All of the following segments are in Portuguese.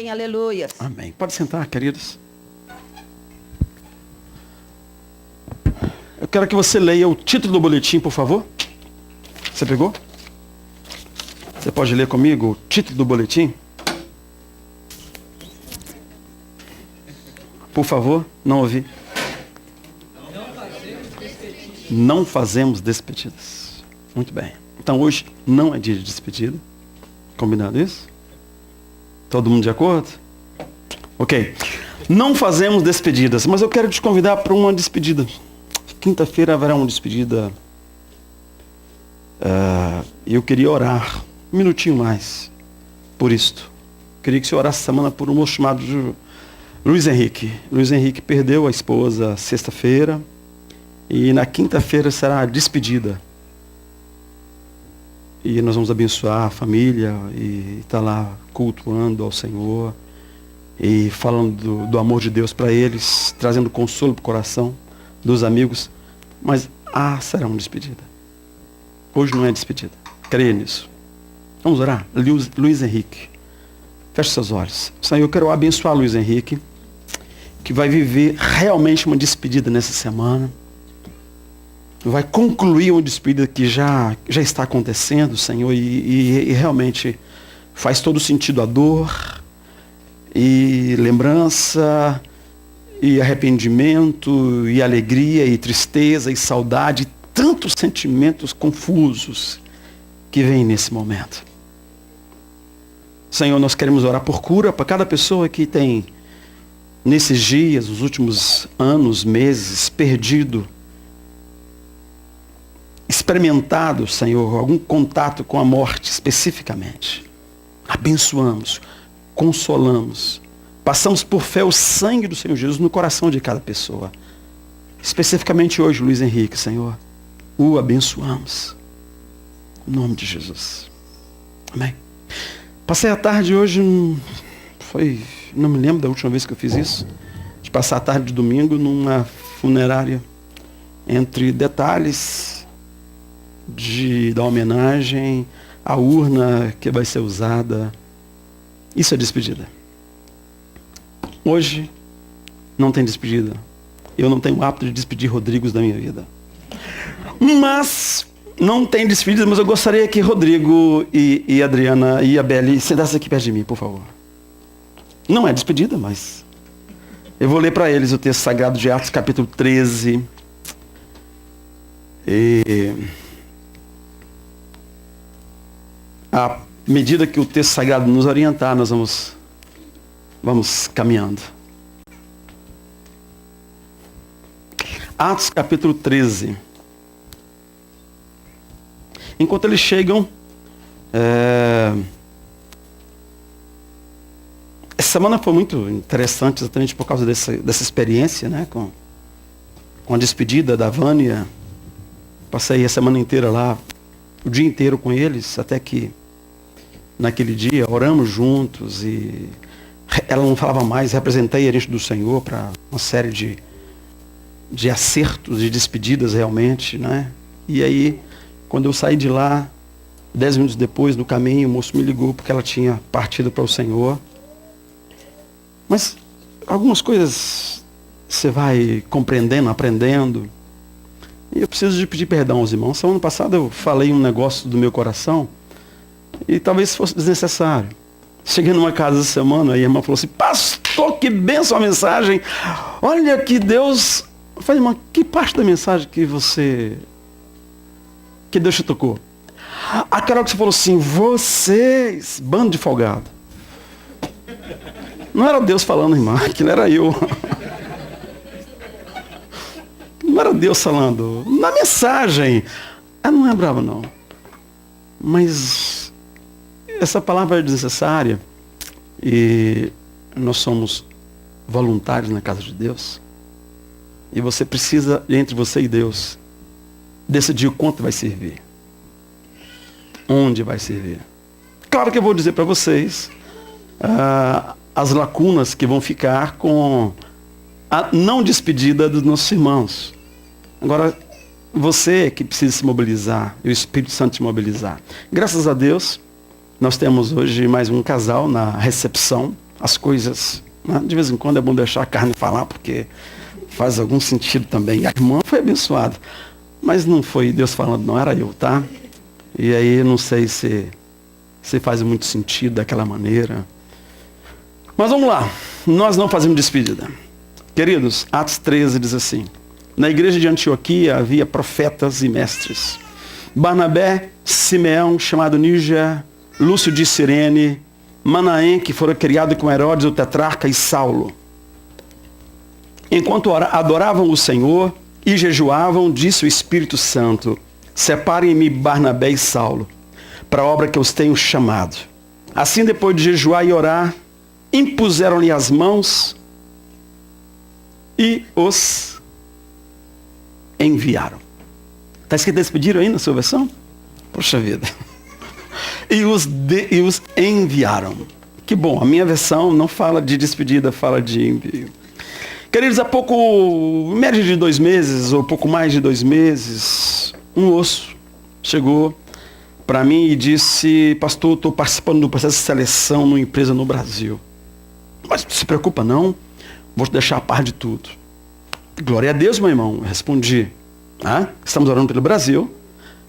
Amém, aleluia. Amém. Pode sentar, queridos. Eu quero que você leia o título do boletim, por favor. Você pegou? Você pode ler comigo o título do boletim? Por favor, não ouvi. Não fazemos despedidas. Muito bem. Então hoje não é dia de despedida. Combinado isso? Todo mundo de acordo? Ok. Não fazemos despedidas, mas eu quero te convidar para uma despedida. Quinta-feira haverá uma despedida. Eu queria orar um minutinho mais por isto. Queria que você orasse essa semana por um moço chamado Luiz Henrique. Luiz Henrique perdeu a esposa sexta-feira e na quinta-feira será a despedida. E nós vamos abençoar a família e estar lá cultuando ao Senhor e falando do amor de Deus para eles, trazendo consolo para o coração dos amigos. Mas será uma despedida. Hoje não é despedida. Creia nisso. Vamos orar. Luiz Henrique. Feche seus olhos. Senhor, eu quero abençoar Luiz Henrique, que vai viver realmente uma despedida nessa semana. Vai concluir uma despedida que já está acontecendo, Senhor, e realmente faz todo sentido a dor, e lembrança, e arrependimento, e alegria, e tristeza, e saudade, e tantos sentimentos confusos que vêm nesse momento. Senhor, nós queremos orar por cura para cada pessoa que tem, nesses dias, os últimos anos, meses, experimentado, Senhor, algum contato com a morte especificamente. Abençoamos, consolamos, passamos por fé o sangue do Senhor Jesus no coração de cada pessoa. Especificamente hoje, Luiz Henrique, Senhor, o abençoamos. Em nome de Jesus. Amém. Passei a tarde hoje, não me lembro da última vez que eu fiz isso, de passar a tarde de domingo numa funerária, entre detalhes da homenagem, a urna que vai ser usada. Isso é despedida. Hoje não tem despedida. Eu não tenho o hábito de despedir Rodrigos da minha vida. Mas não tem despedida, mas eu gostaria que Rodrigo e Adriana e a Beli sentassem aqui perto de mim, por favor. Não é despedida, mas eu vou ler para eles o texto sagrado de Atos, capítulo 13. À medida que o texto sagrado nos orientar, nós vamos caminhando. Atos capítulo 13. Enquanto eles chegam, essa semana foi muito interessante, exatamente por causa dessa experiência, né, com a despedida da Vânia. Passei a semana inteira lá, o dia inteiro com eles, até que naquele dia oramos juntos e ela não falava mais, representei a gente do Senhor para uma série de acertos, de despedidas realmente, né? E aí, quando eu saí de lá, 10 minutos depois, no caminho, o moço me ligou porque ela tinha partido para o Senhor. Mas algumas coisas você vai compreendendo, aprendendo. E eu preciso de pedir perdão aos irmãos. Semana passada eu falei um negócio do meu coração e talvez fosse desnecessário. Cheguei numa casa essa semana e a irmã falou assim: pastor, que benção a mensagem. Olha que Deus... Eu falei: irmã, que parte da mensagem que Deus te tocou? Aquela que você falou assim: vocês, bando de folgado. Não era Deus falando, irmã, aquilo era eu. Não era Deus falando. Na mensagem. Eu não lembrava, não. Mas essa palavra é desnecessária. E nós somos voluntários na casa de Deus. E você precisa, entre você e Deus, decidir o quanto vai servir. Onde vai servir. Claro que eu vou dizer para vocês as lacunas que vão ficar com a não despedida dos nossos irmãos. Agora, você que precisa se mobilizar, e o Espírito Santo te mobilizar. Graças a Deus, nós temos hoje mais um casal na recepção. as coisas. Né? De vez em quando é bom deixar a carne falar, porque faz algum sentido também. A irmã foi abençoada, mas não foi Deus falando, não, era eu, tá? E aí não sei se faz muito sentido daquela maneira. Mas vamos lá, nós não fazemos despedida. Queridos, Atos 13 diz assim: na igreja de Antioquia havia profetas e mestres. Barnabé, Simeão, chamado Níger, Lúcio de Cirene, Manaém, que fora criado com Herodes o tetrarca, e Saulo. Enquanto adoravam o Senhor e jejuavam, disse o Espírito Santo: separem-me Barnabé e Saulo, para a obra que eu os tenho chamado. Assim, depois de jejuar e orar, impuseram-lhe as mãos e os enviaram. Está escrito despediram aí na sua versão? Poxa vida. E os enviaram. Que bom, a minha versão não fala de despedida, fala de envio. Queridos, há pouco, em média de 2 meses, ou pouco mais de 2 meses, um moço chegou para mim e disse: pastor, estou participando do processo de seleção numa empresa no Brasil. Mas não se preocupa não, vou te deixar a par de tudo. Glória a Deus, meu irmão. Eu respondi: estamos orando pelo Brasil,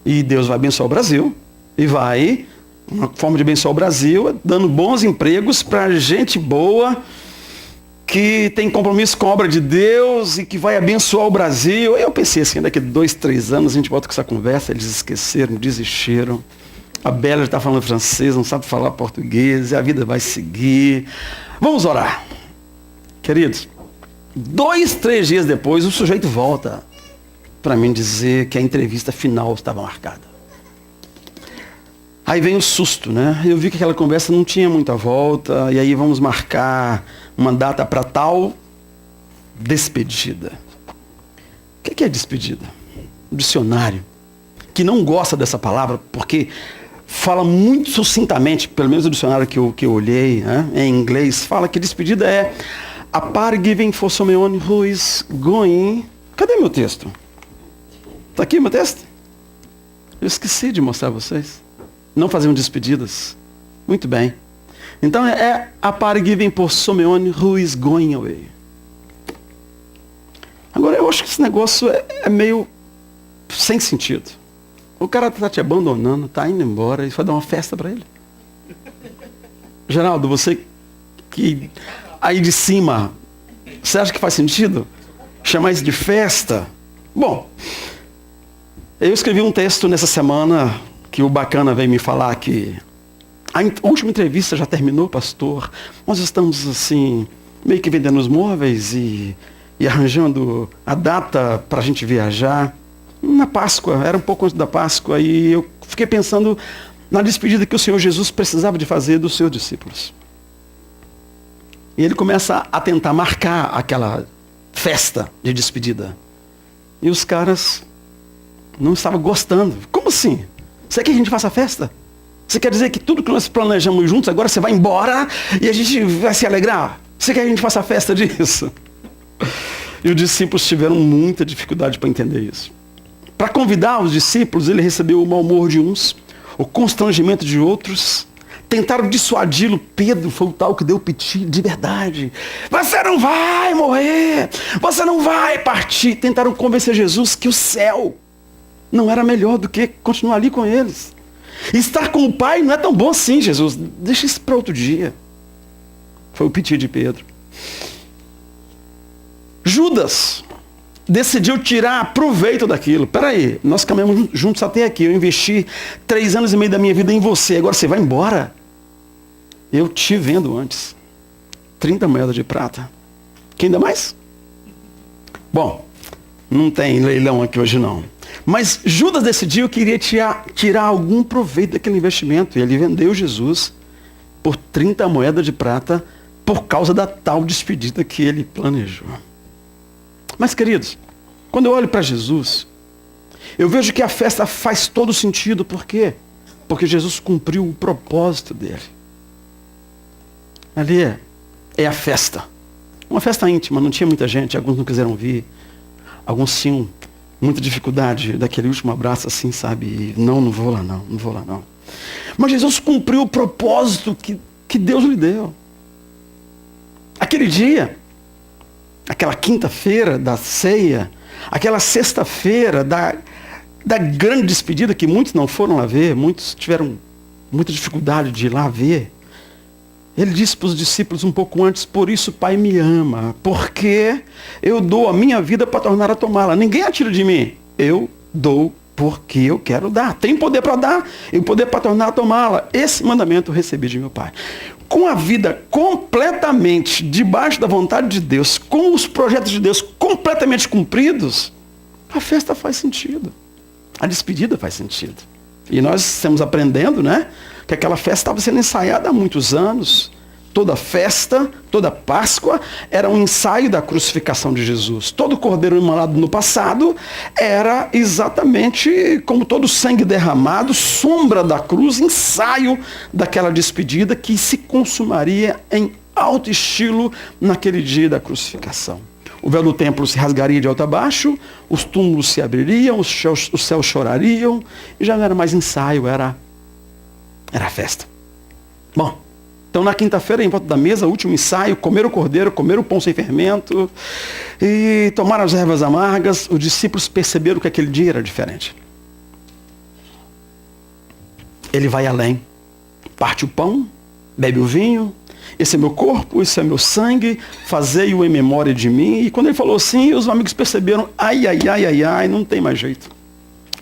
e Deus vai abençoar o Brasil, e vai, uma forma de abençoar o Brasil é dando bons empregos para gente boa, que tem compromisso com a obra de Deus e que vai abençoar o Brasil. Eu pensei assim, daqui a 2, 3 anos a gente volta com essa conversa. Eles esqueceram, desistiram. A Bela já está falando francês, não sabe falar português, e a vida vai seguir. Vamos orar. Queridos, 2, 3 dias depois, o sujeito volta para mim dizer que a entrevista final estava marcada. Aí vem o susto, né? Eu vi que aquela conversa não tinha muita volta, e aí vamos marcar uma data para tal despedida. O que é despedida? O dicionário, que não gosta dessa palavra, porque fala muito sucintamente, pelo menos o dicionário que eu olhei, né, em inglês, fala que despedida é a part given for someone who is going... Cadê meu texto? Está aqui meu texto? Eu esqueci de mostrar a vocês. Não faziam despedidas. Muito bem. Então é a part given for someone who is going away. Agora eu acho que esse negócio é meio sem sentido. O cara está te abandonando, está indo embora, e vai dar uma festa para ele. Geraldo, você que aí de cima, você acha que faz sentido chamar isso de festa? Bom, eu escrevi um texto nessa semana que o Bacana veio me falar que a última entrevista já terminou, pastor. Nós estamos assim, meio que vendendo os móveis e arranjando a data para a gente viajar. Na Páscoa, era um pouco antes da Páscoa, e eu fiquei pensando na despedida que o Senhor Jesus precisava de fazer dos seus discípulos. E ele começa a tentar marcar aquela festa de despedida. E os caras não estavam gostando. Como assim? Você quer que a gente faça festa? Você quer dizer que tudo que nós planejamos juntos, agora você vai embora e a gente vai se alegrar? Você quer que a gente faça festa disso? E os discípulos tiveram muita dificuldade para entender isso. Para convidar os discípulos, ele recebeu o mau humor de uns, o constrangimento de outros. Tentaram dissuadi-lo. Pedro foi o tal que deu piti de verdade. Você não vai morrer. Você não vai partir. Tentaram convencer Jesus que o céu não era melhor do que continuar ali com eles. Estar com o Pai não é tão bom assim, Jesus. Deixa isso para outro dia. Foi o piti de Pedro. Judas decidiu tirar proveito daquilo. Peraí, nós caminhamos juntos até aqui. Eu investi 3 anos e meio da minha vida em você. Agora você vai embora? Eu te vendo antes. 30 moedas de prata. Quem dá mais? Bom, não tem leilão aqui hoje não. Mas Judas decidiu que iria tirar algum proveito daquele investimento. E ele vendeu Jesus por 30 moedas de prata por causa da tal despedida que ele planejou. Mas, queridos, quando eu olho para Jesus, eu vejo que a festa faz todo sentido. Por quê? Porque Jesus cumpriu o propósito dele. Ali é a festa. Uma festa íntima, não tinha muita gente, alguns não quiseram vir. Alguns tinham muita dificuldade daquele último abraço assim, sabe? E, não vou lá não, não vou lá não. Mas Jesus cumpriu o propósito que Deus lhe deu. Aquele dia, aquela quinta-feira da ceia, aquela sexta-feira da grande despedida, que muitos não foram lá ver, muitos tiveram muita dificuldade de ir lá ver. Ele disse para os discípulos um pouco antes: por isso o Pai me ama, porque eu dou a minha vida para tornar a tomá-la. Ninguém atira de mim, eu dou porque eu quero dar. Tem poder para dar e o poder para tornar a tomá-la. Esse mandamento eu recebi de meu Pai. Com a vida completamente debaixo da vontade de Deus, com os projetos de Deus completamente cumpridos, a festa faz sentido. A despedida faz sentido. E nós estamos aprendendo, né, que aquela festa estava sendo ensaiada há muitos anos. Toda festa, toda Páscoa era um ensaio da crucificação de Jesus. Todo cordeiro imolado no passado era exatamente como todo sangue derramado, sombra da cruz, ensaio daquela despedida que se consumaria em alto estilo naquele dia da crucificação. O véu do templo se rasgaria de alto a baixo, os túmulos se abririam, os céus chorariam, e já não era mais ensaio, era festa. Bom, então na quinta-feira, em volta da mesa, último ensaio, comer o cordeiro, comer o pão sem fermento, e tomar as ervas amargas. Os discípulos perceberam que aquele dia era diferente. Ele vai além, parte o pão, bebe o vinho. Esse é meu corpo, esse é meu sangue, fazei-o em memória de mim. E quando ele falou assim, os amigos perceberam: ai, não tem mais jeito.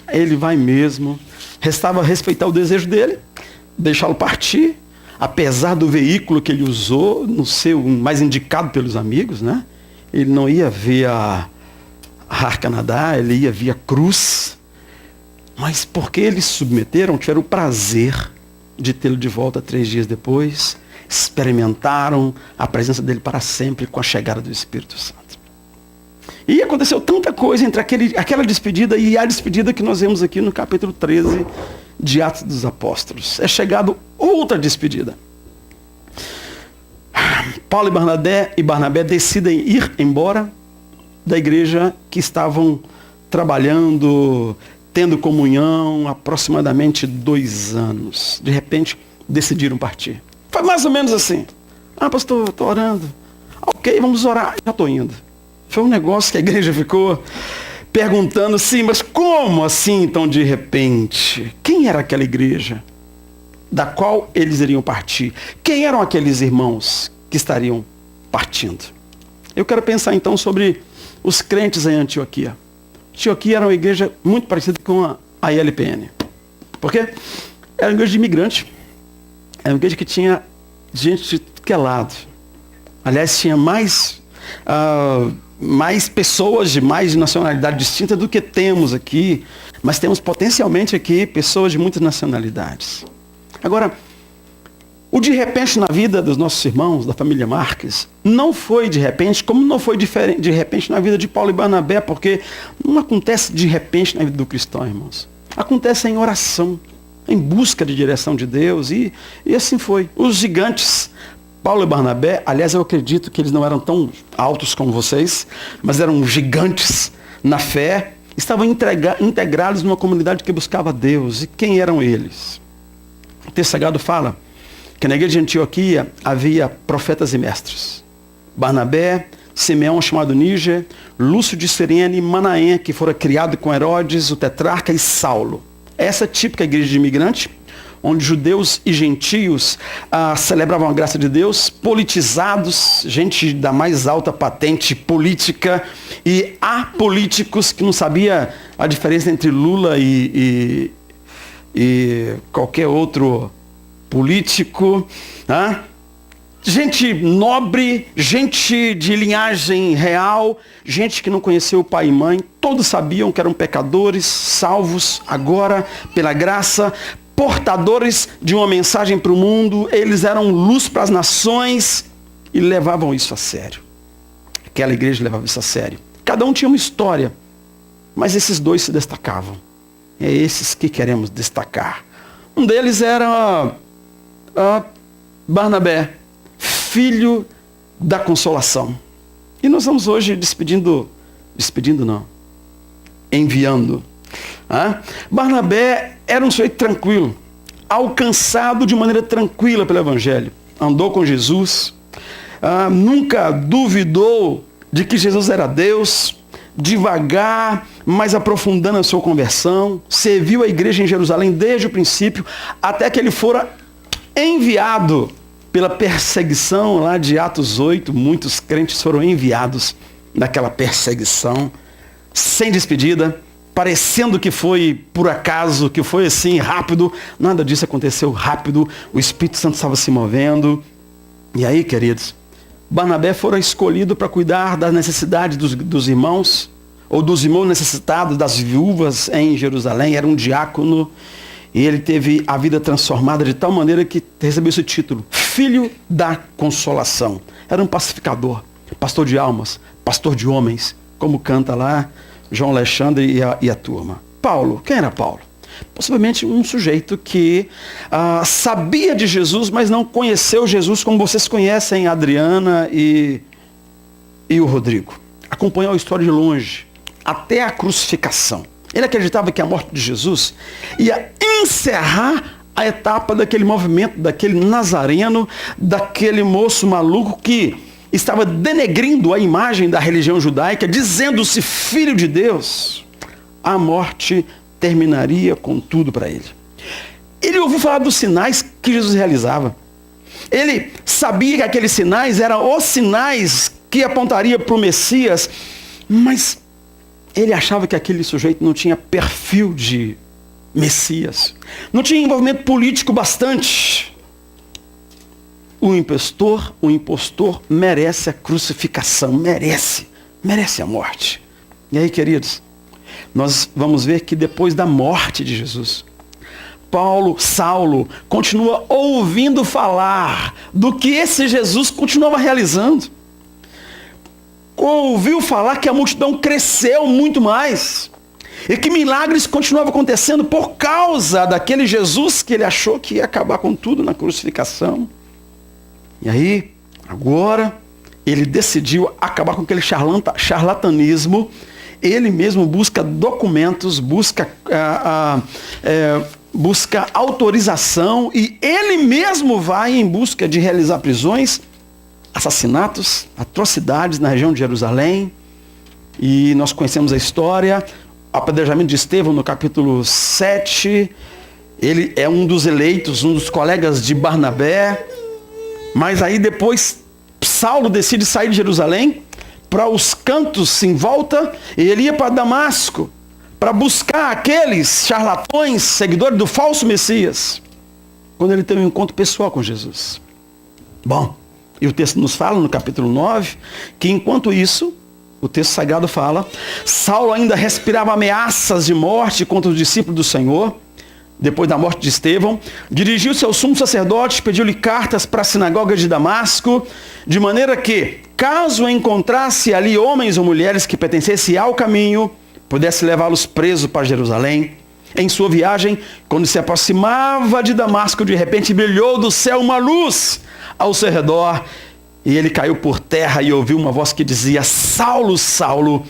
Ele vai mesmo. Restava respeitar o desejo dele, deixá-lo partir, apesar do veículo que ele usou, não ser o mais indicado pelos amigos, né? Ele não ia ver a arca nadar, ele ia ver a cruz. Mas porque eles se submeteram, tiveram o prazer de tê-lo de volta 3 dias depois, experimentaram a presença dele para sempre com a chegada do Espírito Santo. E aconteceu tanta coisa entre aquela despedida e a despedida que nós vemos aqui no capítulo 13 de Atos dos Apóstolos. É chegado outra despedida. Paulo e Barnabé decidem ir embora da igreja que estavam trabalhando, tendo comunhão há aproximadamente 2 anos. De repente, decidiram partir. Foi mais ou menos assim. Ah, pastor, estou orando. Ok, vamos orar. Já estou indo. Foi um negócio que a igreja ficou perguntando assim, mas como assim então de repente? Quem era aquela igreja da qual eles iriam partir? Quem eram aqueles irmãos que estariam partindo? Eu quero pensar então sobre os crentes em Antioquia. Antioquia era uma igreja muito parecida com a ILPN. Por quê? Era uma igreja de imigrante. Era uma igreja que tinha gente de tudo que é lado. Aliás, tinha mais pessoas de mais nacionalidade distinta do que temos aqui. Mas temos potencialmente aqui pessoas de muitas nacionalidades. Agora, o de repente na vida dos nossos irmãos, da família Marques, não foi de repente, como não foi de repente na vida de Paulo e Barnabé, porque não acontece de repente na vida do cristão, irmãos. Acontece em oração, em busca de direção de Deus, e assim foi. Os gigantes, Paulo e Barnabé, aliás, eu acredito que eles não eram tão altos como vocês, mas eram gigantes na fé, estavam integrados numa comunidade que buscava Deus. E quem eram eles? O texto sagrado fala que na igreja de Antioquia havia profetas e mestres. Barnabé, Simeão, chamado Níger, Lúcio de Cirene, Manaém, que fora criado com Herodes, o tetrarca, e Saulo. Essa típica igreja de imigrante, onde judeus e gentios celebravam a graça de Deus, politizados, gente da mais alta patente política, e apolíticos que não sabia a diferença entre Lula e qualquer outro político, né? Gente nobre, gente de linhagem real, gente que não conheceu o pai e mãe, todos sabiam que eram pecadores, salvos agora pela graça, portadores de uma mensagem para o mundo. Eles eram luz para as nações e levavam isso a sério. Aquela igreja levava isso a sério. Cada um tinha uma história, mas esses dois se destacavam. É esses que queremos destacar. Um deles era Barnabé, filho da consolação. E nós vamos hoje enviando. Barnabé era um sujeito tranquilo, alcançado de maneira tranquila pelo Evangelho. Andou com Jesus, nunca duvidou de que Jesus era Deus, devagar, mas aprofundando a sua conversão, serviu a igreja em Jerusalém desde o princípio, até que ele fora enviado pela perseguição lá de Atos 8, muitos crentes foram enviados naquela perseguição, sem despedida, parecendo que foi por acaso, que foi assim rápido. Nada disso aconteceu rápido, o Espírito Santo estava se movendo. E aí, queridos, Barnabé fora escolhido para cuidar da necessidade dos irmãos, ou dos irmãos necessitados, das viúvas em Jerusalém. Era um diácono, e ele teve a vida transformada de tal maneira que recebeu esse título, Filho da Consolação. Era um pacificador, pastor de almas, pastor de homens, como canta lá João Alexandre e a turma. Paulo, quem era Paulo? Possivelmente um sujeito que sabia de Jesus, mas não conheceu Jesus como vocês conhecem a Adriana e o Rodrigo. Acompanhou a história de longe, até a crucificação. Ele acreditava que a morte de Jesus ia encerrar a etapa daquele movimento, daquele nazareno, daquele moço maluco que estava denegrindo a imagem da religião judaica, dizendo-se filho de Deus. A morte terminaria com tudo para ele. Ele ouviu falar dos sinais que Jesus realizava. Ele sabia que aqueles sinais eram os sinais que apontaria para o Messias, mas ele achava que aquele sujeito não tinha perfil de Messias. Não tinha envolvimento político bastante. O impostor merece a crucificação, merece a morte. E aí, queridos, nós vamos ver que depois da morte de Jesus, Saulo, continua ouvindo falar do que esse Jesus continuava realizando. Ouviu falar que a multidão cresceu muito mais e que milagres continuavam acontecendo por causa daquele Jesus que ele achou que ia acabar com tudo na crucificação. E aí, agora, ele decidiu acabar com aquele charlatanismo. Ele mesmo busca documentos, busca autorização, e ele mesmo vai em busca de realizar prisões, assassinatos, atrocidades na região de Jerusalém. E nós conhecemos a história, o apedrejamento de Estevão no capítulo 7. Ele é um dos eleitos, um dos colegas de Barnabé. Mas aí depois Saulo decide sair de Jerusalém para os cantos em volta, e ele ia para Damasco para buscar aqueles charlatões, seguidores do falso Messias, quando ele teve um encontro pessoal com Jesus. Bom, e o texto nos fala no capítulo 9, que enquanto isso, o texto sagrado fala, Saulo ainda respirava ameaças de morte contra os discípulos do Senhor. Depois da morte de Estevão, dirigiu-se ao sumo sacerdote, pediu-lhe cartas para a sinagoga de Damasco, de maneira que, caso encontrasse ali homens ou mulheres que pertencessem ao caminho, pudesse levá-los presos para Jerusalém. Em sua viagem, quando se aproximava de Damasco, de repente brilhou do céu uma luz ao seu redor, e ele caiu por terra e ouviu uma voz que dizia: Saulo, Saulo,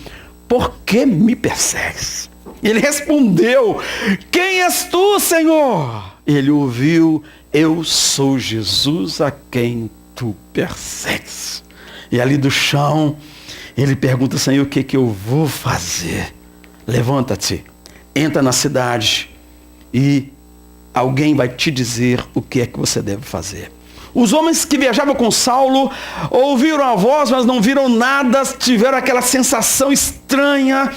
por que me persegues? Ele respondeu: quem és tu, Senhor? Ele ouviu: eu sou Jesus a quem tu persegues. E ali do chão, ele pergunta: Senhor, o que eu vou fazer? Levanta-te, entra na cidade e alguém vai te dizer o que é que você deve fazer. Os homens que viajavam com Saulo ouviram a voz, mas não viram nada, tiveram aquela sensação estranha.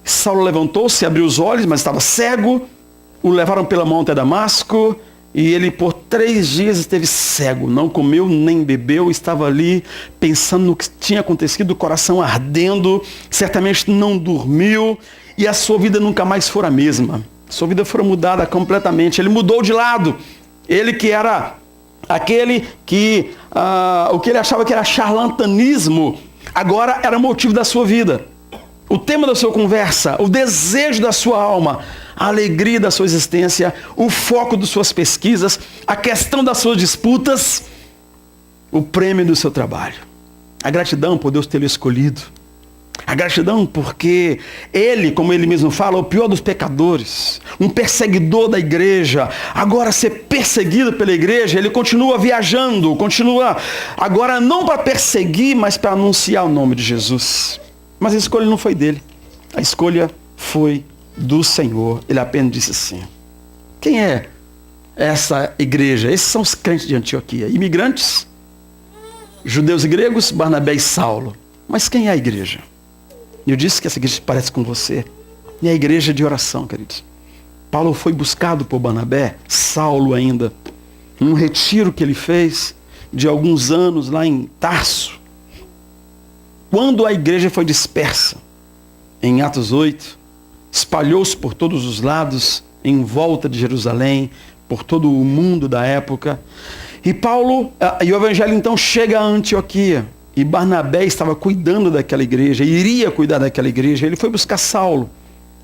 Saulo levantou-se, abriu os olhos, mas estava cego. O levaram pela mão até Damasco, e ele por 3 dias esteve cego, não comeu nem bebeu, estava ali pensando no que tinha acontecido, o coração ardendo, certamente não dormiu, e a sua vida nunca mais foi a mesma. Sua vida foi mudada completamente. Ele mudou de lado. Ele que era aquele que o que ele achava que era charlatanismo, agora era motivo da sua vida. O tema da sua conversa, o desejo da sua alma, a alegria da sua existência, o foco das suas pesquisas, a questão das suas disputas, o prêmio do seu trabalho. A gratidão por Deus tê-lo escolhido. A gratidão porque ele, como ele mesmo fala, é o pior dos pecadores, um perseguidor da igreja, agora ser perseguido pela igreja, ele continua viajando, continua agora não para perseguir, mas para anunciar o nome de Jesus. Mas a escolha não foi dele, a escolha foi do Senhor. Ele apenas disse assim: quem é essa igreja? Esses são os crentes de Antioquia, imigrantes, judeus e gregos, Barnabé e Saulo. Mas quem é a igreja? Eu disse que essa igreja parece com você. E a igreja de oração, queridos. Paulo foi buscado por Barnabé, Saulo ainda, num retiro que ele fez de alguns anos lá em Tarso. Quando a igreja foi dispersa, em Atos 8, espalhou-se por todos os lados, em volta de Jerusalém, por todo o mundo da época. E o evangelho então chega a Antioquia. E Barnabé estava cuidando daquela igreja, iria cuidar daquela igreja. Ele foi buscar Saulo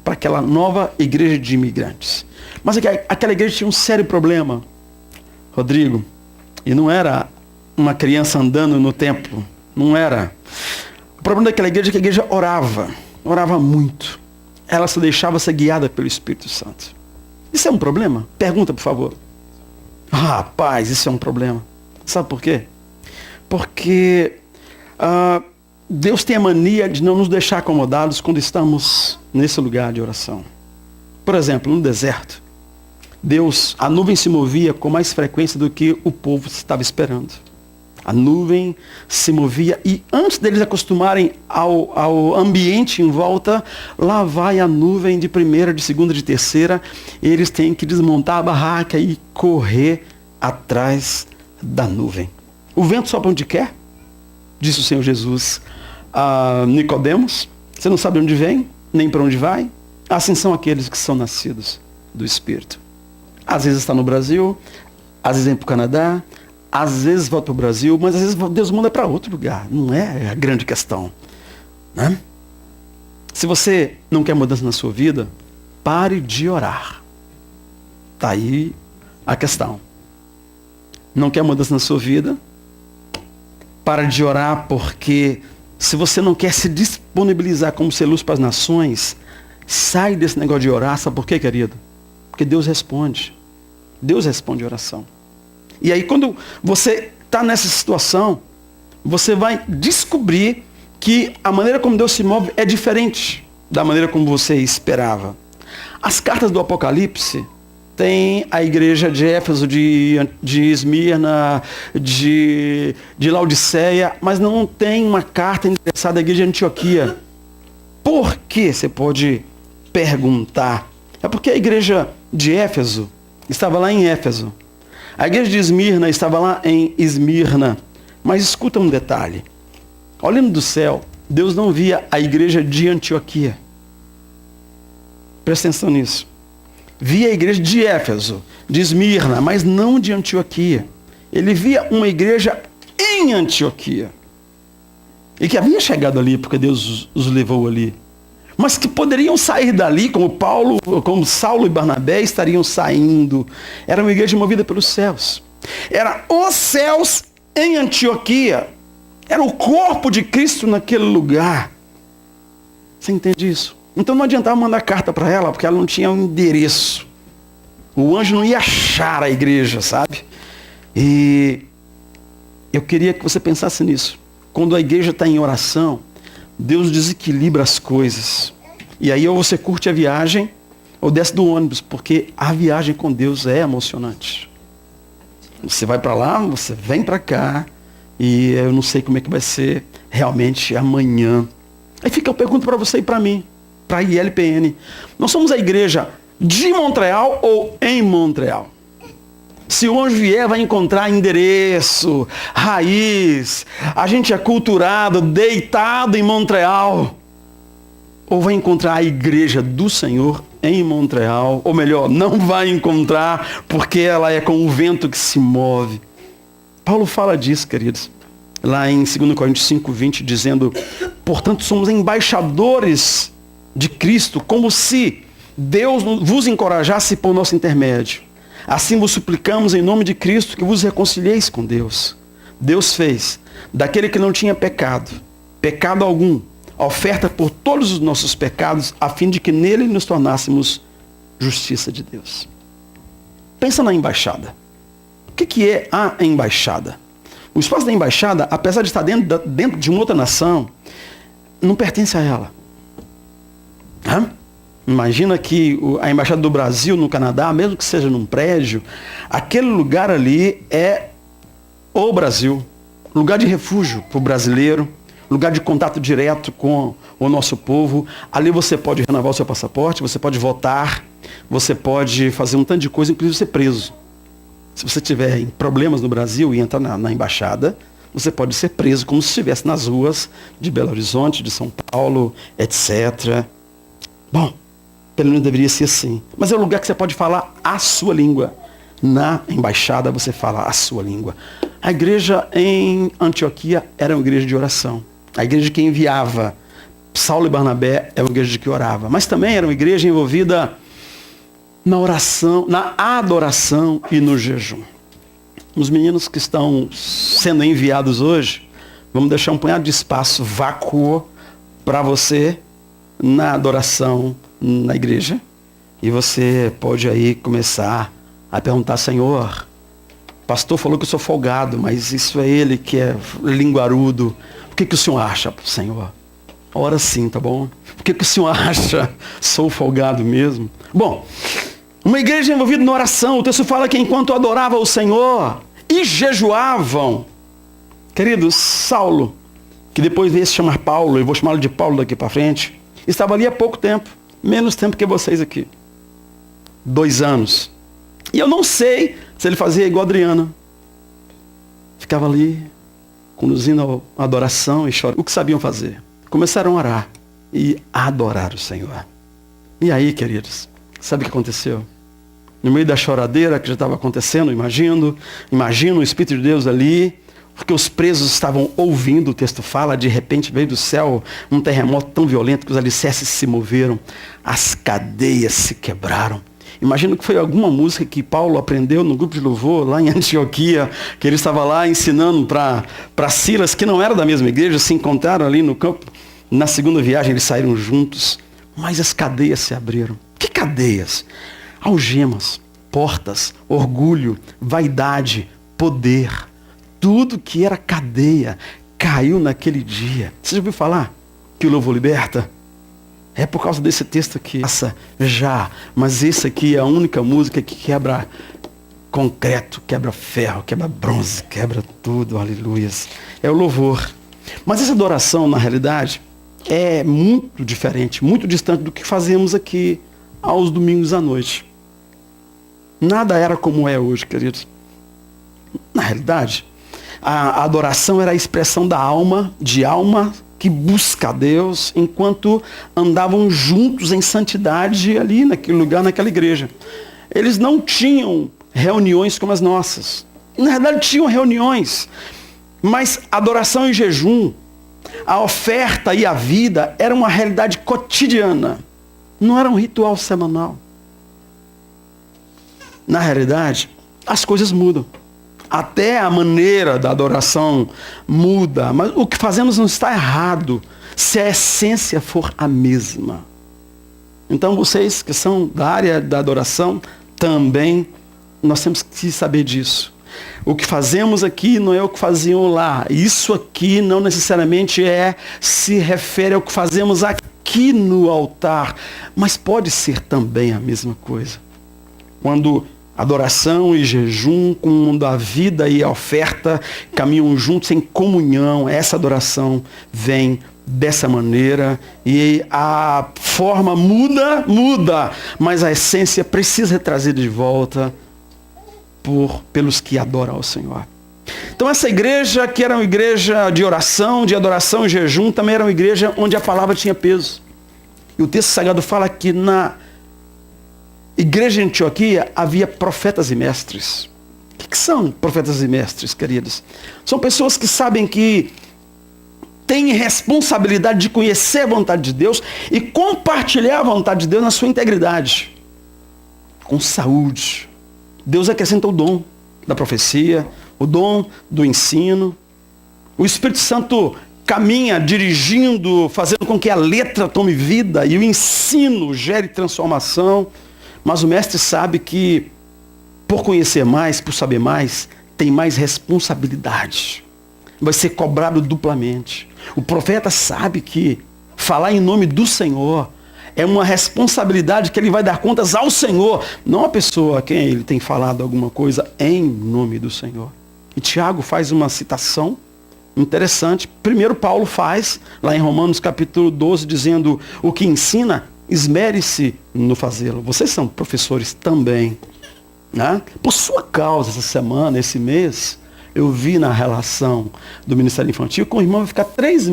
para aquela nova igreja de imigrantes. Mas aquela igreja tinha um sério problema, Rodrigo. E não era uma criança andando no templo. Não era. O problema daquela igreja é que a igreja orava muito. Ela se deixava ser guiada pelo Espírito Santo. Isso é um problema? Pergunta, por favor. Rapaz, isso é um problema. Sabe por quê? Porque Deus tem a mania de não nos deixar acomodados quando estamos nesse lugar de oração. Por exemplo, no deserto, a nuvem se movia com mais frequência do que o povo estava esperando. A nuvem se movia e antes deles acostumarem ao ambiente em volta, lá vai a nuvem de primeira, de segunda, de terceira. Eles têm que desmontar a barraca e correr atrás da nuvem. O vento sopra onde quer, disse o Senhor Jesus a Nicodemos. Você não sabe onde vem, nem para onde vai. Assim são aqueles que são nascidos do Espírito. Às vezes está no Brasil, às vezes vem para o Canadá, às vezes volta para o Brasil, mas às vezes Deus manda para outro lugar. Não é a grande questão, né? Se você não quer mudança na sua vida, pare de orar. Está aí a questão. Não quer mudança na sua vida? Para de orar, porque se você não quer se disponibilizar como ser luz para as nações, sai desse negócio de orar. Sabe por quê, querido? Porque Deus responde. Deus responde oração. E aí quando você está nessa situação, você vai descobrir que a maneira como Deus se move é diferente da maneira como você esperava. As cartas do Apocalipse tem a igreja de Éfeso, de Esmirna, de Laodiceia, mas não tem uma carta endereçada à igreja de Antioquia. Por que? Você pode perguntar. É porque a igreja de Éfeso estava lá em Éfeso. A igreja de Esmirna estava lá em Esmirna. Mas escuta um detalhe. Olhando do céu, Deus não via a igreja de Antioquia. Presta atenção nisso. Via a igreja de Éfeso, de Esmirna, mas não de Antioquia. Ele via uma igreja em Antioquia. E que havia chegado ali, porque Deus os levou ali. Mas que poderiam sair dali, como Saulo e Barnabé estariam saindo. Era uma igreja movida pelos céus. Era os céus em Antioquia. Era o corpo de Cristo naquele lugar. Você entende isso? Então não adiantava mandar carta para ela, porque ela não tinha um endereço. O anjo não ia achar a igreja, sabe? E eu queria que você pensasse nisso. Quando a igreja está em oração, Deus desequilibra as coisas. E aí ou você curte a viagem, ou desce do ônibus, porque a viagem com Deus é emocionante. Você vai para lá, você vem para cá, e eu não sei como é que vai ser realmente amanhã. Aí fica a pergunta para você e para mim, para a ILPN. Nós somos a igreja de Montreal ou em Montreal? Se o anjo vier, vai encontrar endereço, raiz. A gente é culturado, deitado em Montreal. Ou vai encontrar a igreja do Senhor em Montreal. Ou melhor, não vai encontrar, porque ela é com o vento que se move. Paulo fala disso, queridos. Lá em 2 Coríntios 5:20, dizendo: portanto, somos embaixadores de Cristo, como se Deus vos encorajasse por nosso intermédio. Assim vos suplicamos em nome de Cristo que vos reconcilieis com Deus. Deus fez daquele que não tinha pecado algum, a oferta por todos os nossos pecados, a fim de que nele nos tornássemos justiça de Deus. Pensa na embaixada. O que é a embaixada? O espaço da embaixada, apesar de estar dentro de uma outra nação, não pertence a ela. Imagina que a embaixada do Brasil no Canadá, mesmo que seja num prédio, aquele lugar ali é o Brasil. Lugar de refúgio para o brasileiro, lugar de contato direto com o nosso povo. Ali você pode renovar o seu passaporte, você pode votar, você pode fazer um tanto de coisa, inclusive ser preso. Se você tiver problemas no Brasil e entrar na embaixada, você pode ser preso como se estivesse nas ruas de Belo Horizonte, de São Paulo, etc. Bom, pelo menos deveria ser assim. Mas é um lugar que você pode falar a sua língua. Na embaixada você fala a sua língua. A igreja em Antioquia era uma igreja de oração. A igreja que enviava Saulo e Barnabé era uma igreja que orava. Mas também era uma igreja envolvida na oração, na adoração e no jejum. Os meninos que estão sendo enviados hoje, vamos deixar um punhado de espaço vácuo para você na adoração na igreja. E você pode aí começar a perguntar: Senhor, o pastor falou que eu sou folgado, mas isso é ele que é linguarudo. O que o senhor acha, Senhor? Ora sim, tá bom? O que o senhor acha? Sou folgado mesmo? Bom, uma igreja envolvida na oração. O texto fala que enquanto adorava o Senhor e jejuavam, queridos, Saulo, que depois veio se chamar Paulo, eu vou chamá-lo de Paulo daqui para frente, estava ali há pouco tempo, menos tempo que vocês aqui. 2 anos. E eu não sei se ele fazia igual a Adriana. Ficava ali, conduzindo a adoração e chorando. O que sabiam fazer? Começaram a orar e a adorar o Senhor. E aí, queridos, sabe o que aconteceu? No meio da choradeira que já estava acontecendo, imagino o Espírito de Deus ali, porque os presos estavam ouvindo, o texto fala, de repente veio do céu um terremoto tão violento que os alicerces se moveram, as cadeias se quebraram. Imagino que foi alguma música que Paulo aprendeu no grupo de louvor lá em Antioquia, que ele estava lá ensinando para Silas, que não era da mesma igreja, se encontraram ali no campo. Na segunda viagem eles saíram juntos, mas as cadeias se abriram. Que cadeias? Algemas, portas, orgulho, vaidade, poder. Tudo que era cadeia caiu naquele dia. Você já ouviu falar que o louvor liberta? É por causa desse texto aqui. Nossa, já. Mas esse aqui é a única música que quebra concreto, quebra ferro, quebra bronze, quebra tudo. Aleluias. É o louvor. Mas essa adoração, na realidade, é muito diferente, muito distante do que fazemos aqui aos domingos à noite. Nada era como é hoje, queridos. Na realidade, a adoração era a expressão da alma, de alma que busca a Deus, enquanto andavam juntos em santidade ali naquele lugar, naquela igreja. Eles não tinham reuniões como as nossas. Na realidade, tinham reuniões, mas adoração e jejum, a oferta e a vida era uma realidade cotidiana. Não era um ritual semanal. Na realidade, as coisas mudam. Até a maneira da adoração muda, mas o que fazemos não está errado, se a essência for a mesma. Então vocês que são da área da adoração, também nós temos que saber disso. O que fazemos aqui não é o que faziam lá. Isso aqui não necessariamente se refere ao que fazemos aqui no altar, mas pode ser também a mesma coisa. Quando adoração e jejum, quando a vida e a oferta caminham juntos em comunhão, essa adoração vem dessa maneira e a forma muda, mas a essência precisa ser trazida de volta pelos que adoram ao Senhor. Então essa igreja, que era uma igreja de oração, de adoração e jejum, também era uma igreja onde a palavra tinha peso. E o texto sagrado fala que na igreja de Antioquia havia profetas e mestres. O que são profetas e mestres, queridos? São pessoas que sabem que têm responsabilidade de conhecer a vontade de Deus e compartilhar a vontade de Deus na sua integridade, com saúde. Deus acrescenta o dom da profecia, o dom do ensino. O Espírito Santo caminha dirigindo, fazendo com que a letra tome vida e o ensino gere transformação. Mas o mestre sabe que, por conhecer mais, por saber mais, tem mais responsabilidade. Vai ser cobrado duplamente. O profeta sabe que falar em nome do Senhor é uma responsabilidade que ele vai dar contas ao Senhor, não a pessoa a quem ele tem falado alguma coisa em nome do Senhor. E Tiago faz uma citação interessante. Primeiro Paulo faz, lá em Romanos capítulo 12, dizendo: o que ensina, esmere-se no fazê-lo. Vocês são professores também, né? Por sua causa, essa semana, esse mês, eu vi na relação do Ministério Infantil que o irmão vai ficar 3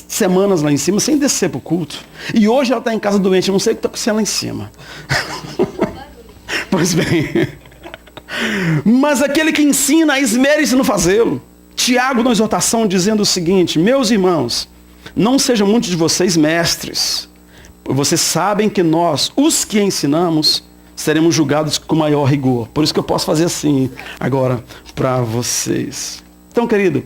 semanas lá em cima sem descer para o culto. E hoje ela está em casa doente, eu não sei o que está acontecendo lá em cima. Pois bem. Mas aquele que ensina, esmere-se no fazê-lo. Tiago, na exortação, dizendo o seguinte: meus irmãos, não sejam muitos de vocês mestres. Vocês sabem que nós, os que ensinamos, seremos julgados com maior rigor. Por isso que eu posso fazer assim agora para vocês. Então, querido,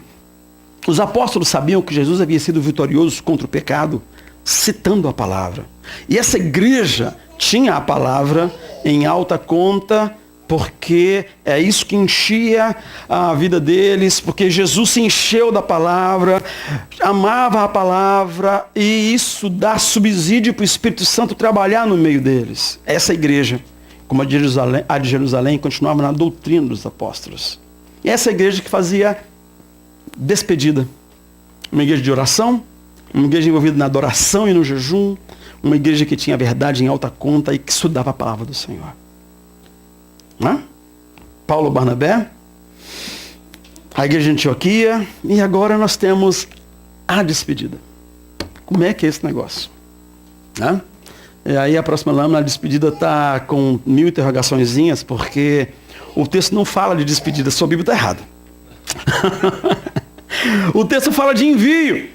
os apóstolos sabiam que Jesus havia sido vitorioso contra o pecado, citando a palavra. E essa igreja tinha a palavra em alta conta, porque é isso que enchia a vida deles, porque Jesus se encheu da palavra, amava a palavra, e isso dá subsídio para o Espírito Santo trabalhar no meio deles. Essa igreja, como a de Jerusalém, continuava na doutrina dos apóstolos. E essa igreja que fazia despedida. Uma igreja de oração, uma igreja envolvida na adoração e no jejum, uma igreja que tinha a verdade em alta conta e que estudava a palavra do Senhor. Paulo Barnabé, a igreja de Antioquia, e agora nós temos a despedida. Como é que é esse negócio? E aí a próxima lâmina, a despedida está com 1000 interrogaçõezinhas, porque o texto não fala de despedida, sua Bíblia está errada. O texto fala de envio.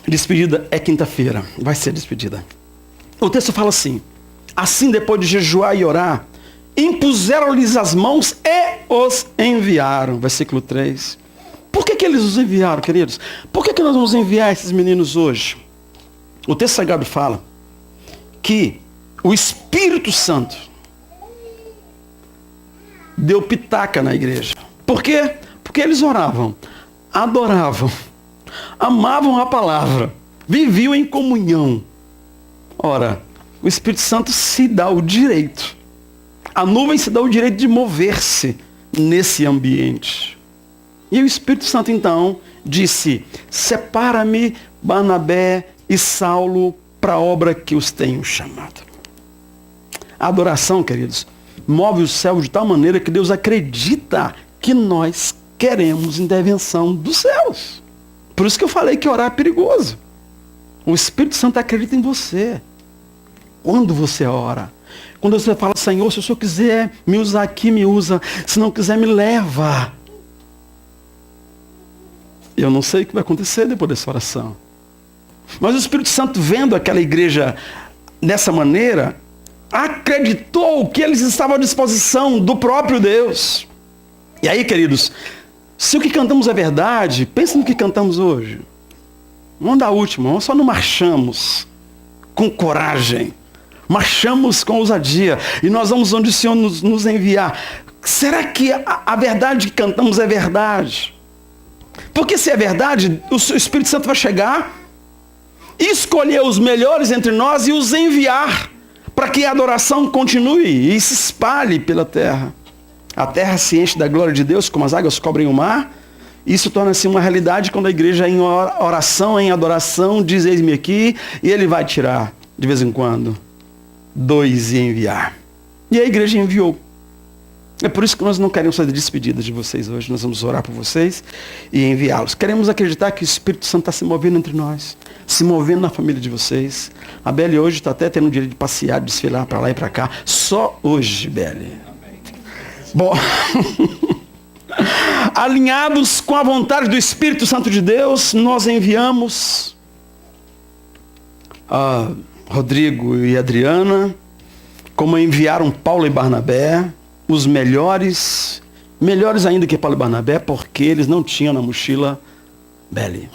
Despedida é quinta-feira, vai ser despedida. O texto fala assim: assim, depois de jejuar e orar, impuseram-lhes as mãos e os enviaram. Versículo 3. Por que eles os enviaram, queridos? Por que nós vamos enviar esses meninos hoje? O texto sagrado fala que o Espírito Santo deu pitaca na igreja. Por quê? Porque eles oravam, adoravam, amavam a palavra, viviam em comunhão. Ora, o Espírito Santo se dá o direito, a nuvem se dá o direito de mover-se nesse ambiente. E o Espírito Santo então disse: separa-me Barnabé e Saulo para a obra que os tenho chamado. A adoração, queridos, move o céu de tal maneira que Deus acredita que nós queremos intervenção dos céus. Por isso que eu falei que orar é perigoso. O Espírito Santo acredita em você. Quando você ora, quando você fala: Senhor, se o Senhor quiser me usar aqui, me usa. Se não quiser, me leva. Eu não sei o que vai acontecer depois dessa oração. Mas o Espírito Santo, vendo aquela igreja dessa maneira, acreditou que eles estavam à disposição do próprio Deus. E aí, queridos, se o que cantamos é verdade, pense no que cantamos hoje. Vamos dar a última, nós só não marchamos com coragem. Marchamos com ousadia. E nós vamos onde o Senhor nos enviar. Será que a verdade que cantamos é verdade? Porque se é verdade, o Espírito Santo vai chegar, escolher os melhores entre nós e os enviar para que a adoração continue e se espalhe pela terra. A terra se enche da glória de Deus, como as águas cobrem o mar. Isso torna-se uma realidade quando a igreja em oração, em adoração, diz: eis-me aqui, e ele vai tirar, de vez em quando, 2 e enviar. E a igreja enviou. É por isso que nós não queremos fazer despedida de vocês hoje. Nós vamos orar por vocês e enviá-los. Queremos acreditar que o Espírito Santo está se movendo entre nós, se movendo na família de vocês. A Beli hoje está até tendo o direito de passear, de desfilar para lá e para cá. Só hoje, Beli. Bom, alinhados com a vontade do Espírito Santo de Deus, nós enviamos a Rodrigo e Adriana, como enviaram Paulo e Barnabé, os melhores melhores ainda que Paulo e Barnabé, porque eles não tinham na mochila Belle.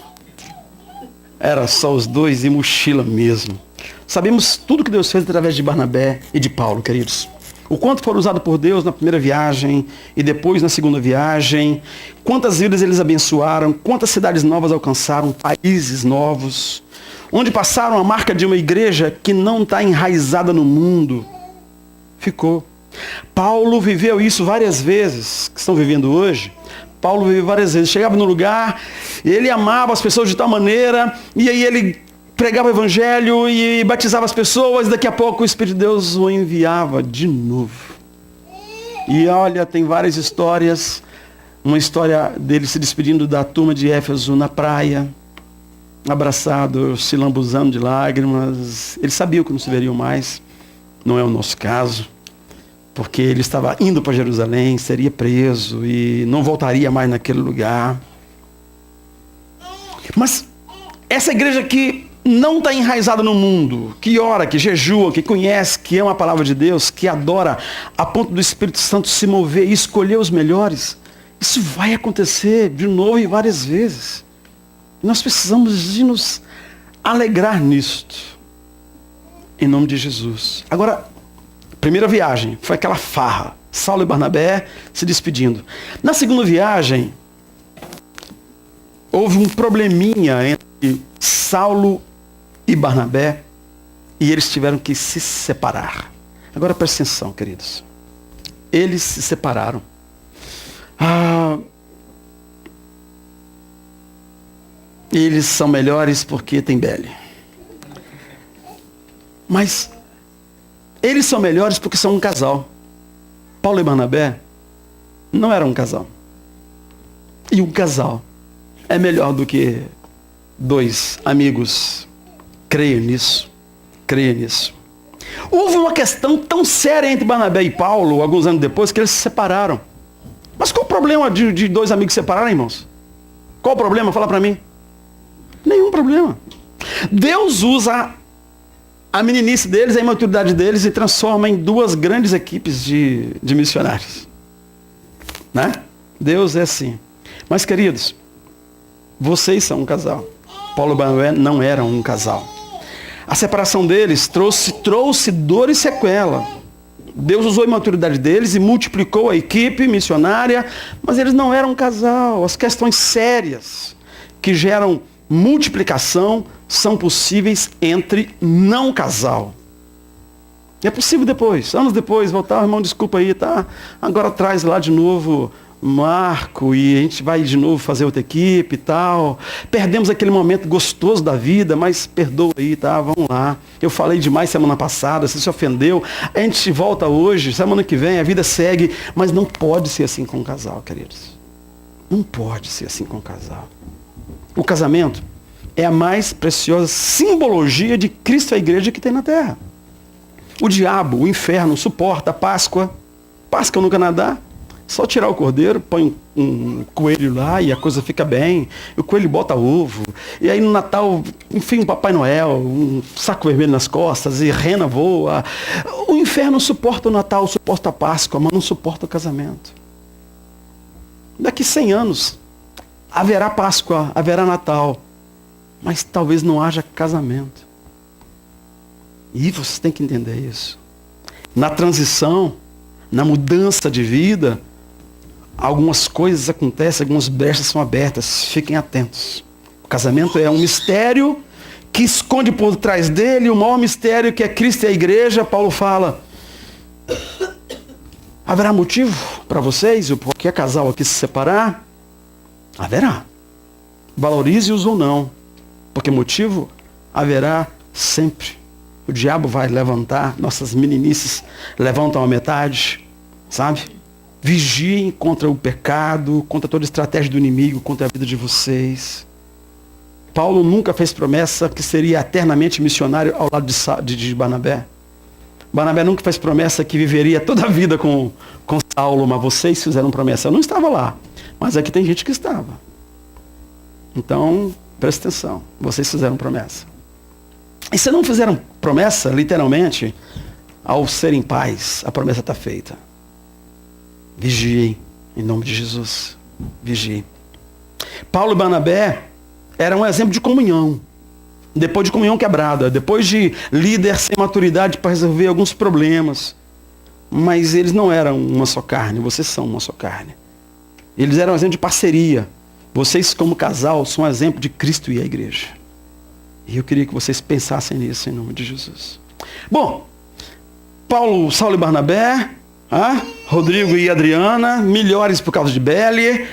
Era só os dois e mochila mesmo. Sabemos tudo que Deus fez através de Barnabé e de Paulo, queridos. O quanto foram usados por Deus na primeira viagem e depois na segunda viagem. Quantas vidas eles abençoaram, quantas cidades novas alcançaram, países novos. Onde passaram a marca de uma igreja que não está enraizada no mundo. Ficou. Paulo viveu isso várias vezes, que estão vivendo hoje. Paulo viveu várias vezes. Chegava no lugar, ele amava as pessoas de tal maneira, e aí ele pregava o evangelho e batizava as pessoas, e daqui a pouco o Espírito de Deus o enviava de novo. E olha, tem várias histórias. Uma história dele se despedindo da turma de Éfeso na praia, abraçado, se lambuzando de lágrimas. Ele sabia que não se veriam mais. Não é o nosso caso, porque ele estava indo para Jerusalém, seria preso e não voltaria mais naquele lugar. Mas essa igreja que não está enraizada no mundo, que ora, que jejua, que conhece, que ama a palavra de Deus, que adora a ponto do Espírito Santo se mover e escolher os melhores, isso vai acontecer de novo e várias vezes. Nós precisamos de nos alegrar nisto. Em nome de Jesus. Agora, primeira viagem foi aquela farra. Saulo e Barnabé se despedindo. Na segunda viagem, houve um probleminha entre Saulo e Barnabé e eles tiveram que se separar. Agora presta atenção, queridos. Eles se separaram. Eles são melhores porque tem Belle. Mas eles são melhores porque são um casal. Paulo e Barnabé não eram um casal. E um casal é melhor do que dois amigos. Creia nisso. Creia nisso. Houve uma questão tão séria entre Barnabé e Paulo, alguns anos depois, que eles se separaram. Mas qual o problema de dois amigos se separarem, irmãos? Qual o problema? Fala para mim. Nenhum problema. Deus usa a meninice deles, a imaturidade deles e transforma em duas grandes equipes de missionários. Né? Deus é assim. Mas, queridos, vocês são um casal. Paulo e Barnabé não eram um casal. A separação deles trouxe dor e sequela. Deus usou a imaturidade deles e multiplicou a equipe missionária, mas eles não eram um casal. As questões sérias que geram multiplicação são possíveis entre não casal. É possível depois, anos depois, voltar, irmão, desculpa aí, tá? Agora traz lá de novo Marco e a gente vai de novo fazer outra equipe e tal. Perdemos aquele momento gostoso da vida, mas perdoa aí, tá? Vamos lá. Eu falei demais semana passada, você se ofendeu. A gente volta hoje, semana que vem, a vida segue, mas não pode ser assim com o casal, queridos. Não pode ser assim com o casal. O casamento é a mais preciosa simbologia de Cristo e a igreja que tem na terra. O diabo, o inferno, suporta a Páscoa no Canadá. Só tirar o cordeiro, põe um coelho lá e a coisa fica bem. O coelho bota ovo. E aí no Natal, enfim, um Papai Noel, um saco vermelho nas costas e rena voa. O inferno suporta o Natal, suporta a Páscoa, mas não suporta o casamento. Daqui 100 anos, haverá Páscoa, haverá Natal, mas talvez não haja casamento. E você tem que entender isso. Na transição, na mudança de vida, algumas coisas acontecem, algumas brechas são abertas. Fiquem atentos. O casamento é um mistério que esconde por trás dele o maior mistério que é Cristo e a igreja. Paulo fala, haverá motivo para vocês, ou qualquer casal aqui se separar? Haverá. Valorize-os ou não, porque motivo haverá sempre. O diabo vai levantar, nossas meninices levantam a metade, sabe? Vigiem contra o pecado, contra toda estratégia do inimigo, contra a vida de vocês. Paulo nunca fez promessa que seria eternamente missionário ao lado de Barnabé. Barnabé nunca fez promessa que viveria toda a vida com Saulo, mas vocês fizeram promessa. Eu não estava lá, mas aqui tem gente que estava. Então, presta atenção, vocês fizeram promessa. E se não fizeram promessa, literalmente, ao serem pais, a promessa está feita. Vigiem, Em nome de Jesus, vigie. Paulo e Barnabé eram um exemplo de comunhão. Depois de comunhão quebrada, depois de líder sem maturidade para resolver alguns problemas. Mas eles não eram uma só carne, vocês são uma só carne. Eles eram um exemplo de parceria. Vocês, como casal, são um exemplo de Cristo e a igreja. E eu queria que vocês pensassem nisso em nome de Jesus. Bom, Saulo e Barnabé, Rodrigo e Adriana, melhores por causa de Beli.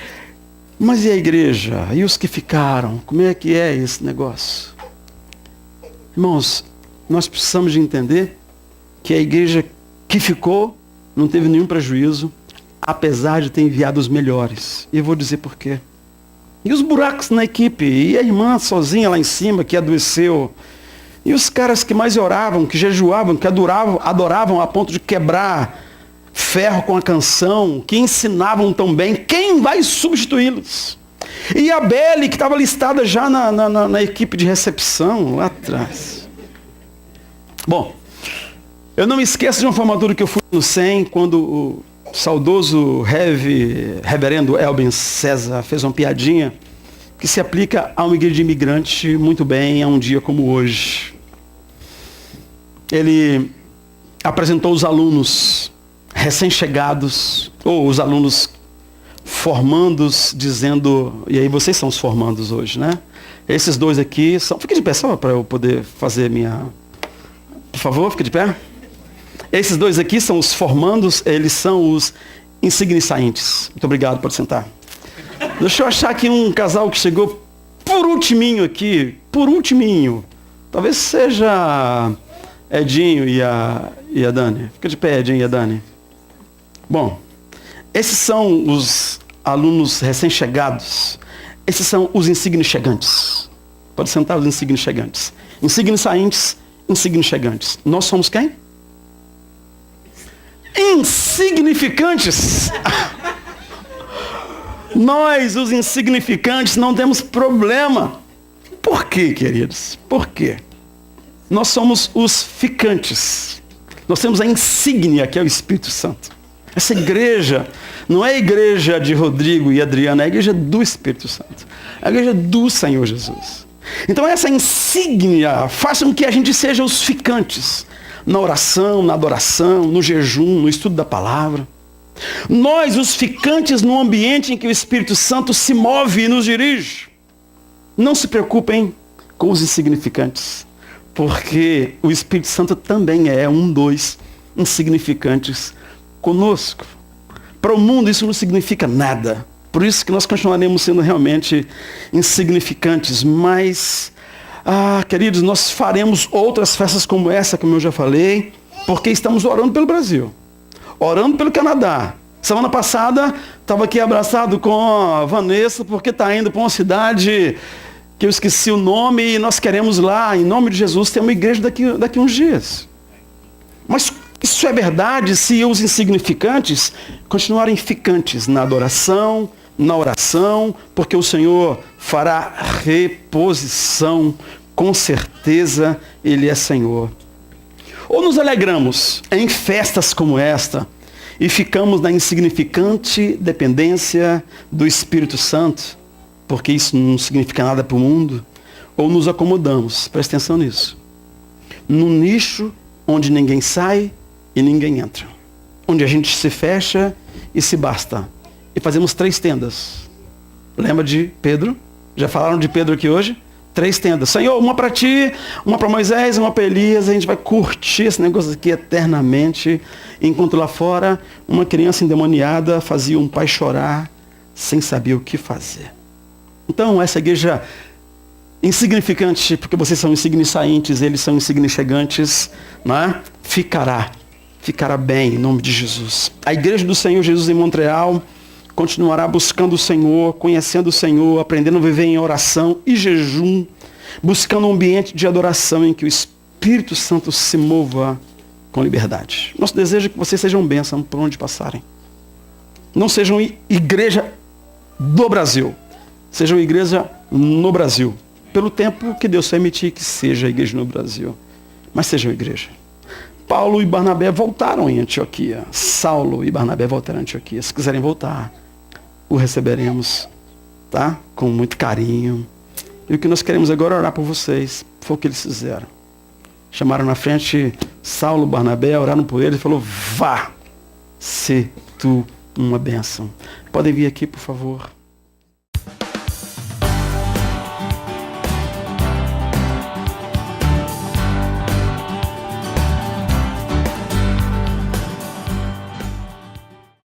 Mas e a igreja? E os que ficaram? Como é que é esse negócio? Irmãos, nós precisamos de entender que a igreja que ficou não teve nenhum prejuízo, apesar de ter enviado os melhores. E eu vou dizer por quê. E os buracos na equipe? E a irmã sozinha lá em cima que adoeceu? E os caras que mais oravam, que jejuavam, que adoravam a ponto de quebrar ferro com a canção, que ensinavam tão bem, quem vai substituí-los? E a Beli, que estava listada já na equipe de recepção, lá atrás. Bom, eu não me esqueço de uma formatura que eu fui no SEM, quando o saudoso reverendo Elben César fez uma piadinha que se aplica a uma igreja de imigrante muito bem a um dia como hoje. Ele apresentou os alunos recém-chegados, ou os alunos formandos, dizendo, e aí vocês são os formandos hoje, né? Esses dois aqui são... Fique de pé só para eu poder fazer minha... Por favor, fique de pé. Esses dois aqui são os formandos, eles são os insignificantes. Muito obrigado, pode sentar. Deixa eu achar aqui um casal que chegou por ultiminho aqui, por ultiminho. Talvez seja Edinho e a Dani. Fica de pé, Edinho e a Dani. Bom, esses são os alunos recém-chegados. Esses são os insignificantes. Pode sentar, os insignificantes. Insignificantes. Nós somos quem? Insignificantes. Nós, os insignificantes, não temos problema. Por quê, queridos? Por quê? Nós somos os ficantes. Nós temos a insígnia, que é o Espírito Santo. Essa igreja não é a igreja de Rodrigo e Adriana, é a igreja do Espírito Santo. É a igreja do Senhor Jesus. Então essa insígnia faz com que a gente seja os ficantes. Na oração, na adoração, no jejum, no estudo da palavra. Nós, os ficantes, no ambiente em que o Espírito Santo se move e nos dirige. Não se preocupem com os insignificantes, porque o Espírito Santo também é dos insignificantes conosco. Para o mundo isso não significa nada. Por isso que nós continuaremos sendo realmente insignificantes. Mas, queridos, nós faremos outras festas como essa, como eu já falei, porque estamos orando pelo Brasil. Orando pelo Canadá. Semana passada, estava aqui abraçado com a Vanessa, porque está indo para uma cidade que eu esqueci o nome, e nós queremos lá, em nome de Jesus, ter uma igreja daqui uns dias. Mas isso é verdade se os insignificantes continuarem ficantes na adoração, na oração, porque o Senhor fará reposição, com certeza Ele é Senhor. Ou nos alegramos em festas como esta e ficamos na insignificante dependência do Espírito Santo, porque isso não significa nada para o mundo, ou nos acomodamos, presta atenção nisso, num nicho onde ninguém sai e ninguém entra, onde a gente se fecha e se basta, e fazemos 3 tendas. Lembra de Pedro? Já falaram de Pedro aqui hoje? 3 tendas. Senhor, uma para ti, uma para Moisés, uma para Elias. A gente vai curtir esse negócio aqui eternamente. Enquanto lá fora, uma criança endemoniada fazia um pai chorar sem saber o que fazer. Então, essa igreja insignificante, porque vocês são insignificantes, eles são insignificantes, não é? Ficará bem, em nome de Jesus. A igreja do Senhor Jesus em Montreal continuará buscando o Senhor, conhecendo o Senhor, aprendendo a viver em oração e jejum, buscando um ambiente de adoração em que o Espírito Santo se mova com liberdade. Nosso desejo é que vocês sejam bênção por onde passarem. Não sejam igreja do Brasil, sejam igreja no Brasil. Pelo tempo que Deus permitir que seja a igreja no Brasil. Mas sejam igreja. Paulo e Barnabé voltaram em Antioquia. Saulo e Barnabé voltaram em Antioquia. Se quiserem voltar, o receberemos, tá? Com muito carinho. E o que nós queremos agora é orar por vocês. Foi o que eles fizeram. Chamaram na frente Saulo, Barnabé, oraram por ele e falou: vá, se tu uma bênção. Podem vir aqui, por favor.